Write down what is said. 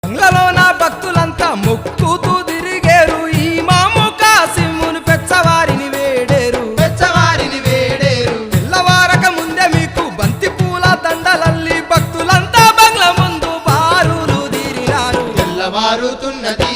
బంగ్లాలో నా భక్తులంతా మొక్కుతూ తిరిగేరు ఈ మాము కాసిమును పెచ్చవారిని వేడేరు తెల్లవారక ముందే మీకు బంతి పూల దండలల్లి భక్తులంతా బంగ్లా ముందు బారులు తీరినారు తెల్లవారుతున్నది